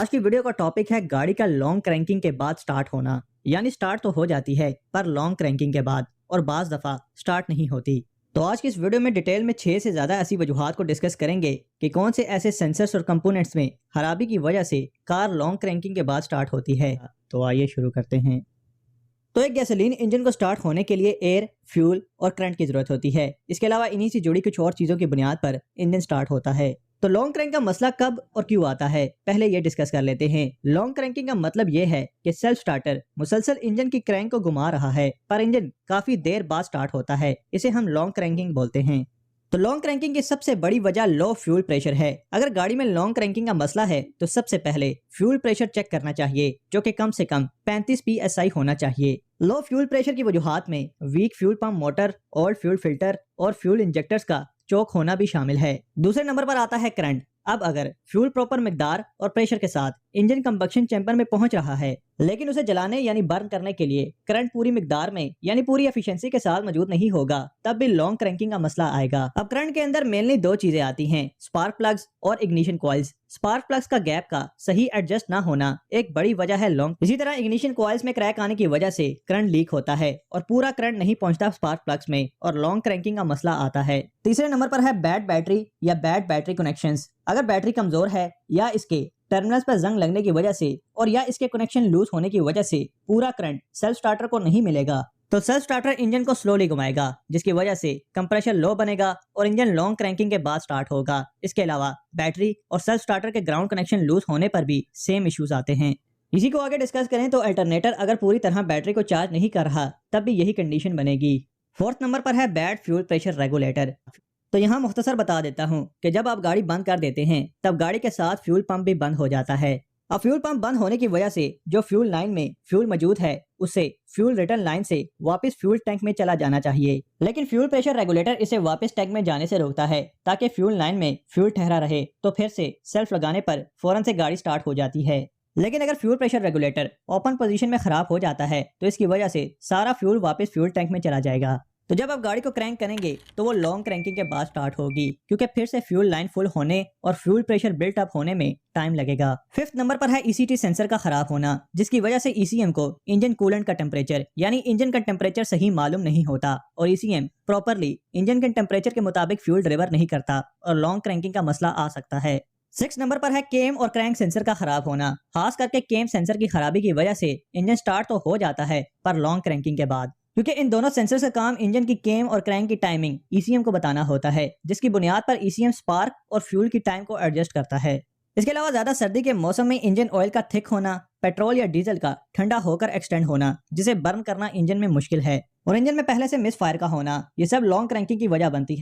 आज की वीडियो का टॉपिक है गाड़ी का लॉन्ग क्रैंकिंग के बाद स्टार्ट होना। यानी स्टार्ट तो हो जाती है पर लॉन्ग क्रैंकिंग के बाद, और बाज दफा स्टार्ट नहीं होती। तो आज की इस वीडियो में डिटेल में 6 से ज्यादा ऐसी वजूहात को डिस्कस करेंगे कि कौन से ऐसे सेंसर्स और कंपोनेंट्स में खराबी की वजह से कार लॉन्ग क्रैंकिंग के बाद स्टार्ट होती है। तो आइए शुरू करते हैं। तो एक गैसोलीन इंजन को स्टार्ट होने के लिए एयर, फ्यूल और करंट की जरूरत होती है। इसके अलावा इन्हीं से जुड़ी कुछ और चीजों की बुनियाद पर इंजन स्टार्ट होता है। तो लॉन्ग क्रैंक का मसला कब और क्यों आता है, पहले ये डिस्कस कर लेते हैं। लॉन्ग क्रैंकिंग का मतलब ये है कि सेल्फ स्टार्टर मुसलसल इंजन की क्रैंक को घुमा रहा है पर इंजन काफी देर बाद स्टार्ट होता है। इसे हम लॉन्ग क्रैंकिंग बोलते हैं। तो लॉन्ग क्रैंकिंग की सबसे बड़ी वजह लो फ्यूल प्रेशर है। अगर गाड़ी में लॉन्ग क्रैंकिंग का मसला है तो सबसे पहले फ्यूल प्रेशर चेक करना चाहिए, जो कि कम से कम 35 psi होना चाहिए। लो फ्यूल प्रेशर की वजूहात में weak fuel pump motor, old fuel filter और फ्यूल इंजेक्टर्स का चौक होना भी शामिल है। दूसरे नंबर पर आता है करंट। अब अगर फ्यूल प्रॉपर मिकदार और प्रेशर के साथ इंजन कंबक्शन चैम्बर में पहुंच रहा है, लेकिन उसे जलाने यानी बर्न करने के लिए करंट पूरी मिकदार में यानी पूरी एफिशिएंसी के साथ मौजूद नहीं होगा, तब भी लॉन्ग क्रैंकिंग का मसला आएगा। अब करंट के अंदर मेनली दो चीजें आती हैं, स्पार्क प्लग्स और इग्निशन कॉइल्स। स्पार्क प्लग्स का गैप का सही एडजस्ट ना होना एक बड़ी वजह है लॉन्ग। इसी तरह इग्निशन कॉइल्स में क्रैक आने की वजह से करंट लीक होता है और पूरा करंट नहीं पहुंचता स्पार्क प्लग्स में, और लॉन्ग क्रैंकिंग का मसला आता है। तीसरे नंबर पर है बैड बैटरी या बैड बैटरी कनेक्शंस। अगर बैटरी कमजोर है या इसके टर्मिनल्स पर जंग लगने की वजह से और या इसके कनेक्शन लूज होने की वजह से पूरा करंट सेल्फ स्टार्टर को नहीं मिलेगा, तो सेल्फ स्टार्टर इंजन को स्लोली घुमाएगा, जिसकी वजह से कंप्रेशर लो बनेगा और इंजन लॉन्ग क्रैंकिंग के बाद स्टार्ट होगा। इसके अलावा बैटरी और सेल्फ स्टार्टर के ग्राउंड कनेक्शन लूज होने पर भी सेम इश्यूज आते हैं। इसी को आगे डिस्कस करें तो अल्टरनेटर अगर पूरी तरह बैटरी को चार्ज नहीं कर रहा, तब भी यही कंडीशन बनेगी। फोर्थ नंबर पर है बैड फ्यूल प्रेशर रेगुलेटर। तो यहाँ मुख्तसर बता देता हूँ कि जब आप गाड़ी बंद कर देते हैं तब गाड़ी के साथ फ्यूल पंप भी बंद हो जाता है। अब फ्यूल पंप बंद होने की वजह से जो फ्यूल लाइन में फ्यूल मौजूद है उससे फ्यूल रिटर्न लाइन से वापस फ्यूल टैंक में चला जाना चाहिए, लेकिन फ्यूल प्रेशर रेगुलेटर इसे वापस टैंक में जाने से रोकता है ताकि फ्यूल लाइन में फ्यूल ठहरा रहे। तो फिर से सेल्फ लगाने पर फौरन से गाड़ी स्टार्ट हो जाती है। लेकिन अगर fuel pressure regulator open position में खराब हो जाता है तो इसकी वजह से सारा फ्यूल वापस फ्यूल टैंक में चला जाएगा। तो जब आप गाड़ी को क्रैंक करेंगे तो वो लॉन्ग क्रैंकिंग के बाद स्टार्ट होगी, क्योंकि फिर से फ्यूल लाइन फुल होने और फ्यूल प्रेशर बिल्ट अप होने में टाइम लगेगा। फिफ्थ नंबर पर है ईसीटी सेंसर का खराब होना, जिसकी वजह से ईसीएम को इंजन कूलेंट का टेम्परेचर यानी इंजन का टेम्परेचर सही मालूम नहीं होता और ईसीएम प्रॉपरली इंजन के टेम्परेचर के मुताबिक फ्यूल डिलीवर नहीं करता और लॉन्ग क्रैंकिंग का मसला आ सकता है। 6 नंबर पर है केम और क्रैंक सेंसर का खराब होना। खास करके केम सेंसर की खराबी की वजह से इंजन स्टार्ट तो हो जाता है पर लॉन्ग क्रैंकिंग के बाद, क्योंकि इन दोनों सेंसर्स का काम इंजन की केम और क्रैंक की टाइमिंग ईसीएम को बताना होता है, जिसकी बुनियाद पर ईसीएम स्पार्क और फ्यूल की टाइम को एडजस्ट करता है। इसके अलावा ज्यादा सर्दी के मौसम में इंजन ऑयल का थिक होना, पेट्रोल या डीजल का ठंडा होकर एक्सटेंड होना, जिसे बर्न करना इंजन में मुश्किल है, और इंजन में पहले से मिस फायर का होना, ये सब लॉन्ग क्रैंकिंग की वजह बनती है।